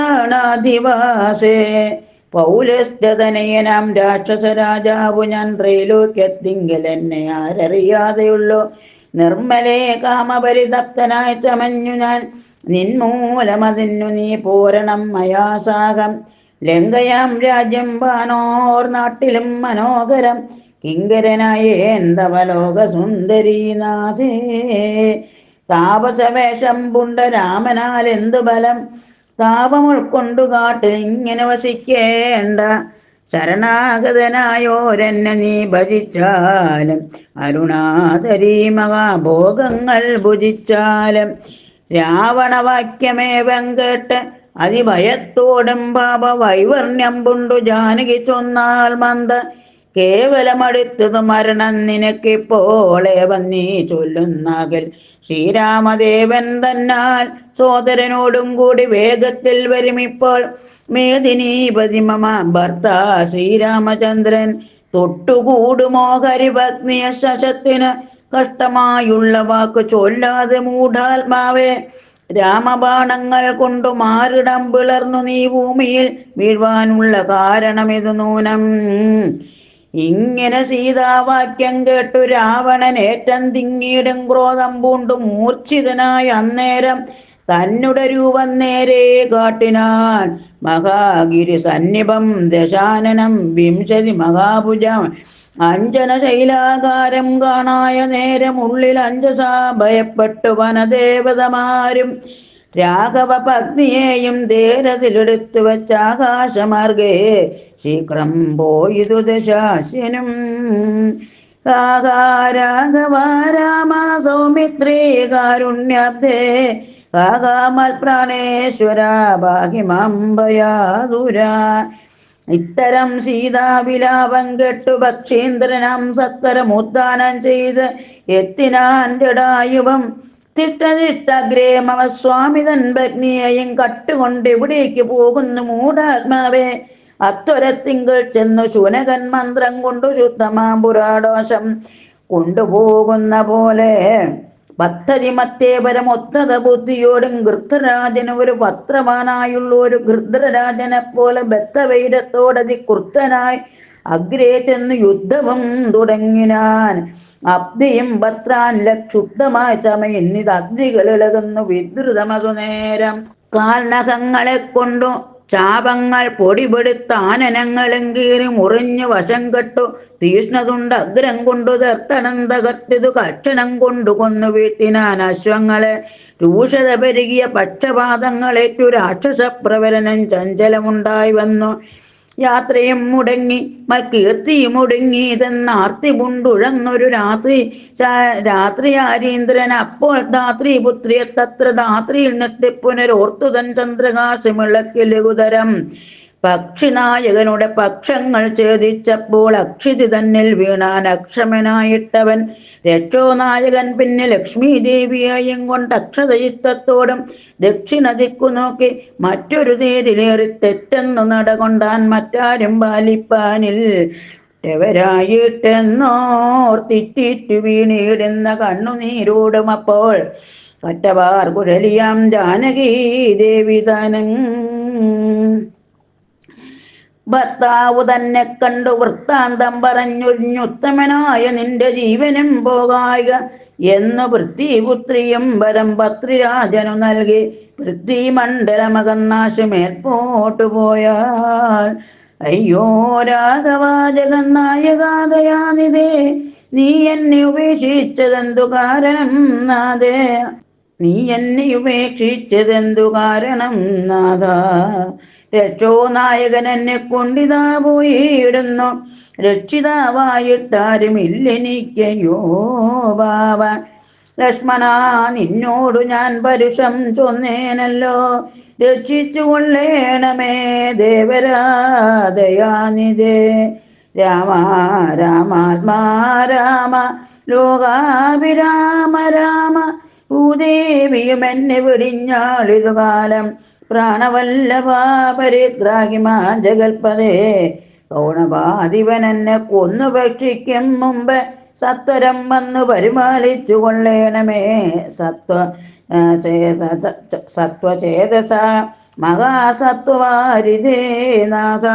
പൗലസ്ത്യതനയനാം രാക്ഷസ രാജാവു ഞാൻ ത്രൈലോക്യത്തിങ്കൽ എന്നെ ആരറിയാതെയുള്ളൂ. നിർമ്മലേ കാമപരിതപ്തനായി ചമഞ്ഞു ഞാൻ നിൻമൂലമതിന്നു നീ പൂരണം മയാസാകം. ലങ്കയാം രാജ്യം വാനോർ നാട്ടിലും മനോഹരം കിങ്കരനായേന്തവലോക സുന്ദരീനാഥേ. താപസവേഷം പുണ്ട രാമനാൽ എന്തു ബലം താപം ഉൾക്കൊണ്ടു കാട്ടിൽ ഇങ്ങനെ വസിക്കേണ്ട. ശരണാഗതനായോരെന്നെ നീ ഭജിച്ചാലും അരുണാധരീ മഹാഭോഗങ്ങൾ ഭുജിച്ചാലും. രാവണവാക്യമേവം കേട്ട് അതിഭയത്തോടും പാപവൈവർണ്യം പുണ്ടു ജാനകി ചൊന്നാൾ മന്ദ. കേവലമടുത്തതു മരണം നിനക്കിപ്പോളേവൻ നീ ചൊല്ലുന്നാകിൽ ശ്രീരാമദേവൻ തന്നാൽ സോദരനോടും കൂടി വേഗത്തിൽ വരുമിപ്പോൾ. മേദിനീപതി മമ ഭർത്ത ശ്രീരാമചന്ദ്രൻ തൊട്ടുകൂടുമോ ഹരിഭഗ്നിയ ശശത്തിന്. കഷ്ടമായുള്ള വാക്ക് ചൊല്ലാതെ മൂഢാത്മാവേ. രാമബാണങ്ങൾ കൊണ്ടു മാറിടം പിളർന്നു നീ ഭൂമിയിൽ വീഴ്വാനുള്ള കാരണമിതു നൂനം. ഇങ്ങനെ സീതാവാക്യം കേട്ടു രാവണൻ ഏറ്റം തിങ്ങിയിടും ക്രോധം പൂണ്ടു മൂർച്ഛിതനായി അന്നേരം തന്നുടെ രൂപം നേരെ കാട്ടിനാൻ. മഹാഗിരി സന്നിഭം ദശാനനം 20 മഹാഭുജം അഞ്ജന ശൈലാകാരം കാണായ നേരം ഉള്ളിൽ അഞ്ജസാ ഭയപ്പെട്ടു വനദേവതമാരും. രാഘവ പത്നിയെയും ധേരത്തിലെടുത്തു വച്ച ആകാശമാർഗേ ശീഘ്രം പോയിതു ദശാസ്യനും. രാഘവ രാമ സൗമിത്രേ കാരുണ്യാബ്ധേ കാകാമൽപ്രാണേശ്വര ഭാഗ്യമാംബയാതുര. ഇത്തരം സീതാവിലാപം കെട്ടു പക്ഷീന്ദ്രനാം സത്വരമുദ്ധാനം ചെയ്ത് എത്തിനാൻ ജടായുവം. തിഷ്ടതിഷ്ടഗ്രേ മമ സ്വാമിതൻ ഭഗ്നിയെയും കട്ടുകൊണ്ട് എവിടേക്ക് പോകുന്നു മൂഢാത്മാവേ. അത്വരത്തിങ്കൾ ചെന്നു ശുനകൻ മന്ത്രം കൊണ്ടു ശുദ്ധമാം പുരാടോഷം കൊണ്ടുപോകുന്ന പോലെ പദ്ധതി മത്തേപരം ഒത്തത ബുദ്ധിയോടും ഗൃദ്ധരാജന് ഒരു പത്രവാനായുള്ള ഒരു ഗൃദ്ധരാജനെ പോലെ ബദ്ധവൈരത്തോടതി കൃത്തനായി അഗ്രേ ചെന്ന് യുദ്ധവും തുടങ്ങിനാൻ. അബ്ദിയും പത്രാൻ ലക്ഷുബ്ധമായി ചമയുന്നിത് അഗ്നികളിളകുന്നു വിദ്രുതമതു നേരം. കാൽനഖങ്ങളെ കൊണ്ടു ചാപങ്ങൾ പൊടിപെടുത്ത ആനനങ്ങളും കീറി മുറിഞ്ഞു വശം കെട്ടു തീഷ്ണതുണ്ട് അഗ്രം കൊണ്ടു ദർത്തനം തകർത്തിതു കക്ഷണം കൊണ്ടു കൊന്നു വീഴ്ത്തിനാൻ അശ്വങ്ങളെ. രൂക്ഷത പെരുകിയ പക്ഷപാതങ്ങളേറ്റു രാക്ഷസപ്രവരനം ചഞ്ചലമുണ്ടായി വന്നു. യാത്രയും മുടങ്ങി മൽകീർത്തിയും ഒടുങ്ങിയതെന്നാർത്തി പുണ്ടുഴന്നൊരു രാത്രി ആരീന്ദ്രൻ അപ്പോൾ ധാത്രീപുത്രിയെ തത്ര ധാത്രിയിൽ നിർത്തി പുനരോർത്തുതൻ ചന്ദ്രകാശമിളക്കി ലഘുതരം. പക്ഷിനായകനുടെ പക്ഷങ്ങൾ ഛേദിച്ചപ്പോൾ അക്ഷിതി തന്നിൽ വീണാൻ അക്ഷമനായിട്ടവൻ. രക്ഷോനായകൻ പിന്നെ ലക്ഷ്മി ദേവിയെയും കൊണ്ട് അക്ഷതയിത്വത്തോടും ദക്ഷിണ ദിക്കു നോക്കി മറ്റൊരു തേരിലേറി തെറ്റെന്നു നടകൊണ്ടാൻ മറ്റാരും പാലിപ്പാനിൽ െന്നോർത്തിറ്റു വീണിടുന്ന കണ്ണുനീരോടും അപ്പോൾ കറ്റവാർ കുഴലിയാം ജാനകി ദേവി താനും. ഭർത്താവു തന്നെ കണ്ടു വൃത്താന്തം പറഞ്ഞൊരിഞ്ഞുത്തമനായ നിന്റെ ജീവനും പോകായ എന്നു പൃഥ്വിപുത്രിയും വരം പത്രിരാജനു നൽകി. പൃഥ്വിമണ്ഡലമകന്നാശമേൽപോട്ടു പോയാൽ അയ്യോ രാഘവ ജഗന്നായകാദയാനിതേ നീ എന്നെ ഉപേക്ഷിച്ചതെന്തു കാരണം നാഥേ. നീ എന്നെ ഉപേക്ഷിച്ചതെന്തു കാരണം നാഥ. രക്ഷോ നായകൻ എന്നെ കൊണ്ടിതാ പോയിടുന്നു. രക്ഷിതാവായിട്ടാരും ഇല്ലെനിക്കയ്യോ ബാവ. ലക്ഷ്മണ നിന്നോടു ഞാൻ പരുഷം ചൊന്നേനല്ലോ. രക്ഷിച്ചു കൊള്ളേണമേ ദേവരാദയാനിധേ. രാമ രാമാത്മാ രാമ ലോകാഭിരാമ രാമ. ഭൂദേവിയും എന്നെ വെടിഞ്ഞാളിതുകാലം പ്രാണവല്ലഭ പരിത്രാഹിമാ ജഗൽപദേ. കൗണപാധിപൻ എന്നെ കൊന്നു ഭക്ഷിക്കും മുമ്പ് സത്വരം വന്നു പരിപാലിച്ചു കൊള്ളേണമേ സത്വചേതസ മഹാസത്വവാരിധേ നാഥ.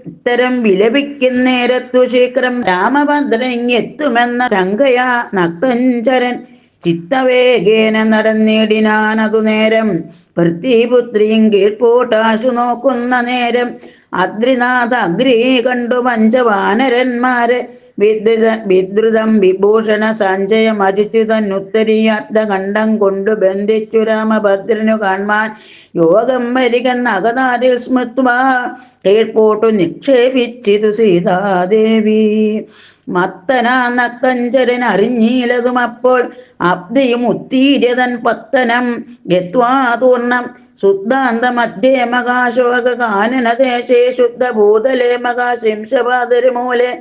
ഇത്തരം വിലപിക്കുന്നേരത്തു ശീഘ്രം രാമഭദ്രനെത്തുമെന്ന ശങ്കയാ നക്തഞ്ചരൻ ചിത്തവേഗേന നടന്നിടിനാനതു നേരം. പൃഥ്വിപുത്രിയും കീഴ്പോട്ടാശു നോക്കുന്ന നേരം അദ്രിനാഥ അഗ്രി കണ്ടു പഞ്ചവാനരന്മാരെ വിദ്രുതം വിഭൂഷണ സഞ്ജയം അരിച്ചു തന്നുത്തരീയാത്ത കണ്ഠം കൊണ്ടു ബന്ധിച്ചു രാമഭദ്രനു കാൺമാൻ യോഗം വരികെന്ന അകതാരിൽ സ്മൃത്വാ കീഴ്പോട്ടു നിക്ഷേപിച്ചിതു സീതാദേവി. മത്തനാ നക്തഞ്ചരൻ അറിഞ്ഞീലതും അപ്പോൾ അബ്ദിയും ഉത്തീര്യതൻ പത്തനം ഗത്വാതൂർണം ശുദ്ധാന്ത മധ്യേ മകാശോക കാനനദേശേ ശുദ്ധഭൂതലേ മകാശിംശപാതരുമൂലെ.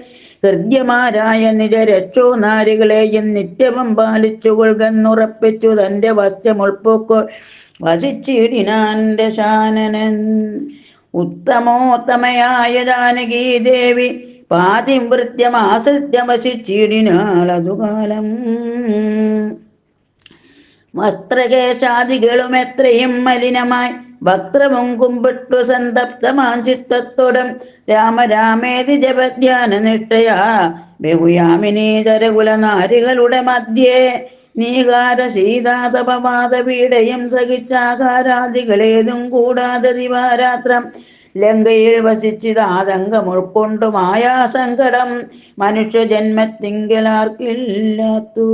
ഹൃദ്യമാരായ നിജ രക്ഷോ നാരികളെയും നിത്യവും പാലിച്ചു കൊള്ളുന്നുറപ്പിച്ചു തന്റെ വസ്ത്രമുൾപ്പൊക്കോൾ വസിച്ചിടിനാന്റെ ശാനനൻ. ഉത്തമോത്തമയായ ജാനകീ ദേവി പാതിവൃത്യമാശ്രിത്യ വസിച്ചിടിനാളതുകാലം. വസ്ത്രകേശാദികളും എത്രയും മലിനമായി വക്രവും കുമ്പിട്ടു സന്തപ്തമാൻ ചിത്തത്തോടും രാമരാമേതി ജപധ്യാന നിഷ്ഠയാ ബഹുയാമിനീതരകുല നാരികളുടെ മധ്യേ നീകാര ശീതാതപവാദ പീഡയും സഹിച്ചാകാരാദികളേതും കൂടാതെ ദിവാരാത്രം ലങ്കയിൽ വസിച്ചിതാതങ്കം ഉൾക്കൊണ്ടു മായാസങ്കടം മനുഷ്യജന്മത്തിങ്കലാർക്കില്ലാത്തു.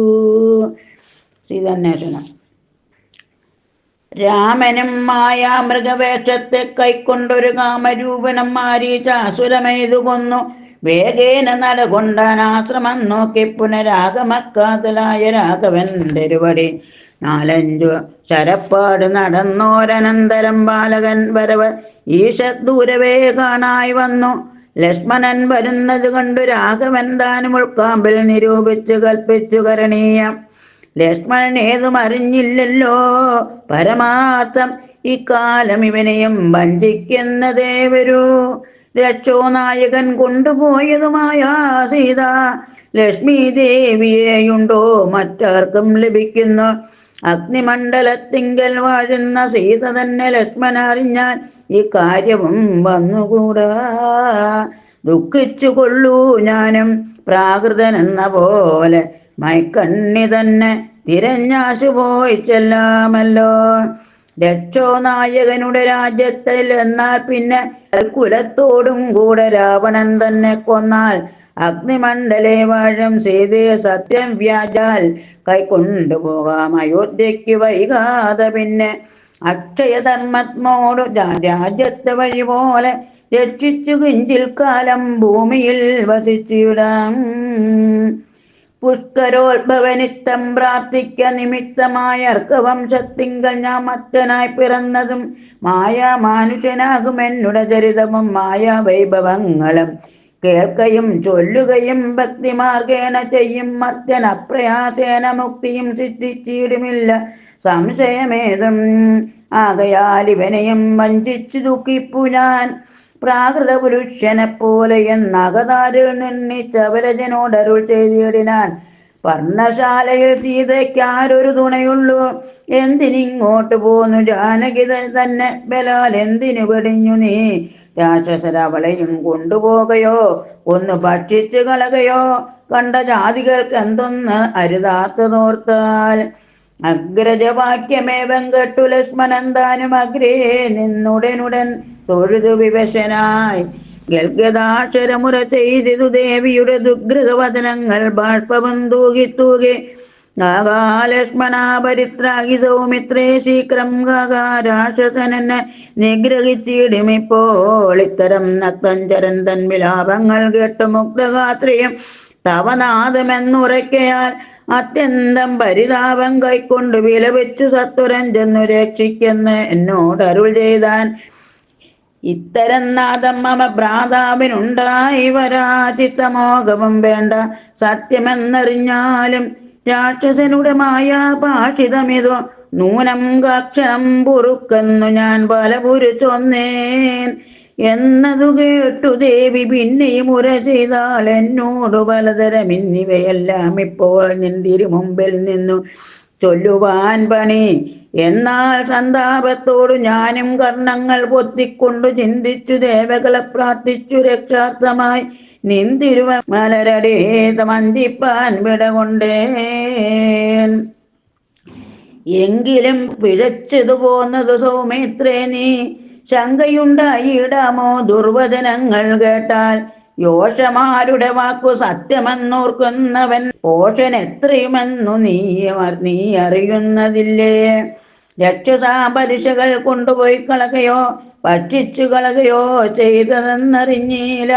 സീതാന്വേഷണം. രാമനും മായാമൃഗവേഷത്തെ കൈക്കൊണ്ടൊരു കാമരൂപണം മാരീചാസുരമെയ്തു കൊന്നു. വേഗേന നടകൊണ്ടാൻ ആശ്രമം നോക്കി പുനരാഗമക്കാതലായ രാഘവൻ തെരുവടി. 4-5 ശരപ്പാട് നടന്നോരനന്തരം ബാലകൻ വരവർ ഈശദൂരവേ കാണായി വന്നു. ലക്ഷ്മണൻ വരുന്നത് കണ്ടു രാഘവൻ താനും ഉൾക്കാമ്പിൽ നിരൂപിച്ചു കൽപ്പിച്ചു കരണീയം. ലക്ഷ്മണൻ ഏതും അറിഞ്ഞില്ലല്ലോ പരമാർത്ഥം ഇക്കാലം ഇവനെയും വഞ്ചിക്കുന്നതേ വരൂ. രക്ഷോനായകൻ കൊണ്ടുപോയതുമായ സീത ലക്ഷ്മി ദേവിയെയുണ്ടോ മറ്റാർക്കും ലഭിക്കുന്നു. അഗ്നിമണ്ഡലത്തിങ്കൽ വാഴുന്ന സീത തന്നെ ലക്ഷ്മണൻ അറിഞ്ഞാൽ ഈ കാര്യവും വന്നുകൂടാ. ദുഃഖിച്ചു കൊള്ളൂ ഞാനും പ്രാകൃതനെന്ന പോലെ മൈക്കണ്ണി തന്നെ തിരഞ്ഞാശു പോയി ചെല്ലാമല്ലോ. രക്ഷോ നായകനുടെ രാജ്യത്തിൽ എന്നാൽ പിന്നെ കുലത്തോടും കൂടെ രാവണൻ തന്നെ കൊന്നാൽ അഗ്നിമണ്ഡലേ വാഴും സീതയെ സത്യം വ്യാജാൽ കൈക്കൊണ്ടുപോകാം അയോധ്യയ്ക്ക് വൈകാതെ. പിന്നെ അക്ഷയധർമ്മത്മോട് രാജ്യത്തെ വഴി പോലെ രക്ഷിച്ചു കിഞ്ചിൽ കാലം ഭൂമിയിൽ വസിച്ചിടാം. പുഷ്കരോത്ഭവനിത്തം പ്രാർത്ഥിക്ക നിമിത്തമായ അർക്കവംശത്തിങ്കൽ ഞാൻ മറ്റനായി പിറന്നതും മായാ മാനുഷ്യനാകും എന്നുടെ ചരിതവും മായാ വൈഭവങ്ങളും കേൾക്കയും ചൊല്ലുകയും ഭക്തിമാർഗേണ ചെയ്യും മർത്യൻ അപ്രയാസേന മുക്തിയും സിദ്ധിച്ചിടുമില്ല സംശയമേതും. ആകയാൽ ഇവനെയും വഞ്ചിച്ചു ദുഃഖിപ്പു ഞാൻ പ്രാകൃത പുരുഷനെ പോലെ എന്നകതാരിൽ നിന്നിച്ചവരജനോടരുൾ ചെയ്തിടിനാൻ. പർണശാലയിൽ സീതയ്ക്കാരൊരു തുണയുള്ളൂ. എന്തിനിങ്ങോട്ട് പോന്നു ജാനകി തന്നെ ബലാൽ എന്തിനു വെടിഞ്ഞു നീ? രാക്ഷസരവളയും കൊണ്ടുപോകയോ ഒന്ന് ഭക്ഷിച്ചു കളകയോ? കണ്ട ജാതികൾക്ക് എന്തൊന്ന് അരുതാത്തതോർത്താൽ. അഗ്രജവാക്യമേവം കേട്ടു ലക്ഷ്മണൻ താനും അഗ്രേ നിന്നുടനുടൻ തൊഴുതു വിവശനായി. ഗൽഗദാക്ഷരമുറ ചെയ്തിതു ദേവിയുടെ ദുഗ്രഹവദനങ്ങൾ ബാഷ്പവം തൂകി തൂകി. ലക്ഷ്മണ പരിത്രാഗി സൗമിത്രേ ശീഘ്രം രാക്ഷസനെന്നെ നിഗ്രഹിച്ചിടുമിപ്പോൾ. ഇത്തരം നക്തഞ്ചരൻ തൻ വിലാപങ്ങൾ കേട്ട് മുക്തഗാത്രിയും തവനാഥമെന്നുറയ്ക്കയാൽ അത്യന്തം പരിതാപം കൈക്കൊണ്ട് വിലപിച്ചു സത്വരം ചെന്നു രക്ഷിക്കെന്ന് എന്നോട് അരുൾ ചെയ്താൻ. ഇത്തരം നാദം മമ ഭ്രാതാവിനുണ്ടായി വരാചിത്തമോഹവും വേണ്ട. സത്യമെന്നറിഞ്ഞാലും രാക്ഷസനുടെ മായാഭാഷിതമിതോ നൂനം കക്ഷണം പൊറുക്കെന്നു ഞാൻ പലപുരു ചൊന്നേൻ. എന്നതു കേട്ടു ദേവി പിന്നെയും ഉര ചെയ്താൽ എന്നോടു പലതരം ഇന്നിവയെല്ലാം ഇപ്പോൾ നിന്തിരു മുമ്പിൽ നിന്നു ചൊല്ലുവാൻ പണി. എന്നാൽ സന്താപത്തോടു ഞാനും കർണങ്ങൾ പൊത്തിക്കൊണ്ടു ചിന്തിച്ചു ദേവകളെ പ്രാർത്ഥിച്ചു രക്ഷാർത്ഥമായി നിന്തിരുവ മലരടേത വന്ദിപ്പാൻ വിടകൊണ്ടേൻ. എങ്കിലും പിഴച്ചതു പോന്നതു സൗമിത്രേ നീ ശങ്കയുണ്ടായിടാമോ ദുർവചനങ്ങൾ കേട്ടാൽ. യോഷമാരുടെ വാക്കു സത്യമെന്നോർക്കുന്നവൻ പോഷൻ എത്രയുമെന്നു നീ അറിയുന്നതില്ലേ. രക്ഷസാപരിഷകൾ കൊണ്ടുപോയി കളകയോ ഭക്ഷിച്ചു കളകയോ ചെയ്തതെന്നറിഞ്ഞീല.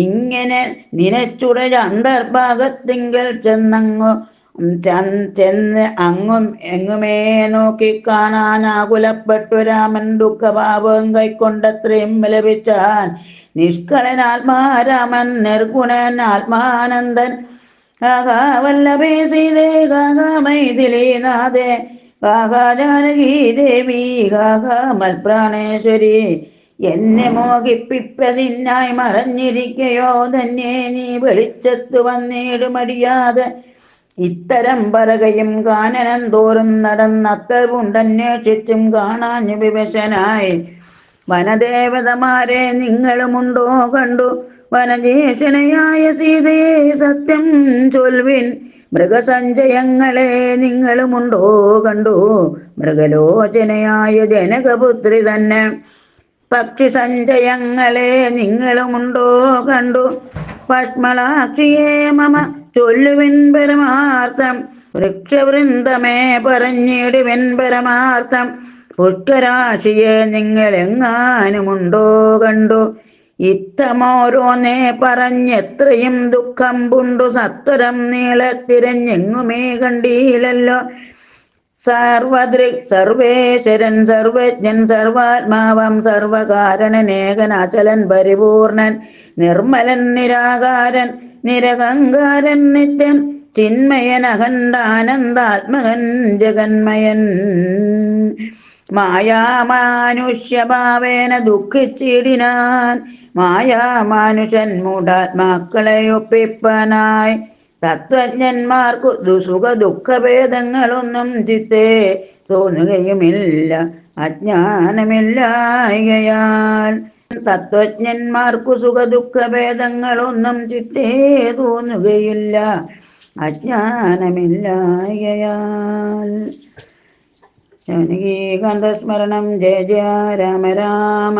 ഇങ്ങനെ നിനച്ചുട അന്തർഭാഗത്തിങ്കൽ ചെന്ന് എങ്ങുമേ നോക്കി കാണാനാകുലപ്പെട്ടു രാമൻ ദുഃഖഭാവം കൈക്കൊണ്ടത്രയും വിലപിച്ചാൻ. നിഷ്കളനാത്മാരാമൻ നിർഗുണൻ ആത്മാനന്ദൻ കാകാവല്ലഭേ സീതേ കാകാ മൈഥിലീനാഥേ കാകാ ജാനകീ ദേവി കാകാ മൽപ്രാണേശ്വരി. എന്നെ മോഹിപ്പിപ്പതിനായി മറഞ്ഞിരിക്കയോ ധന്യേ നീ വെളിച്ചത്തു വന്നിടുമടിയാതെ. ഇത്തരം പറകയും കാനനം തോറും നടന്നത്തവുണ്ടന്വേഷിച്ചും കാണാഞ്ഞു വിവശനായി. വനദേവതമാരെ നിങ്ങളുമുണ്ടോ കണ്ടു വനജേഷണയായ സീതയെ സത്യം ചൊൽവിൻ. മൃഗസഞ്ചയങ്ങളെ നിങ്ങളുമുണ്ടോ കണ്ടു മൃഗലോചനയായ ജനകപുത്രി തന്നെ. പക്ഷി സഞ്ചയങ്ങളെ നിങ്ങളുമുണ്ടോ കണ്ടു പശ്മളാക്ഷിയെ മമ ചൊല്ലുവിൻ പരമാർത്ഥം. വൃക്ഷവൃന്ദമേ പറഞ്ഞിടുവിൻ പരമാർത്ഥം. പുഷ്കരാശിയെ നിങ്ങളെങ്ങാനുമുണ്ടോ കണ്ടു ഇത്തമോരോന്നേ പറഞ്ഞെത്രയും ദുഃഖം പുണ്ടു സത്വരം നീളത്തിരഞ്ഞെങ്ങുമേ കണ്ടീലല്ലോ. സർവദൃക് സർവേശ്വരൻ സർവജ്ഞൻ സർവാത്മാവം സർവകാരണനേകൻ അചലൻ പരിപൂർണൻ നിർമ്മലൻ നിരാകാരൻ നിരഹങ്കാരൻ നിത്യൻ ചിന്മയൻ അഖണ്ഡാനന്ദാത്മകൻ ജഗന്മയൻ. മായാമാനുഷ്യഭാവേന ദുഃഖിച്ചിടിനാൻ മായാമാനുഷൻ മൂഢാത്മാക്കളെ ഒപ്പിപ്പാനായി. തത്വജ്ഞന്മാർക്കു സുഖ ദുഃഖഭേദങ്ങളൊന്നും ചിത്തേ തോന്നുകയുമില്ല അജ്ഞാനമില്ലായകയാൽ. തത്വജ്ഞന്മാർക്കു സുഖ ദുഃഖഭേദങ്ങളൊന്നും ചിത്തേ തോന്നുകയില്ല അജ്ഞാനമില്ലായകയാൽ. ജാനകീകാന്തസ്മരണം ജയ ജയ രാമ രാമ.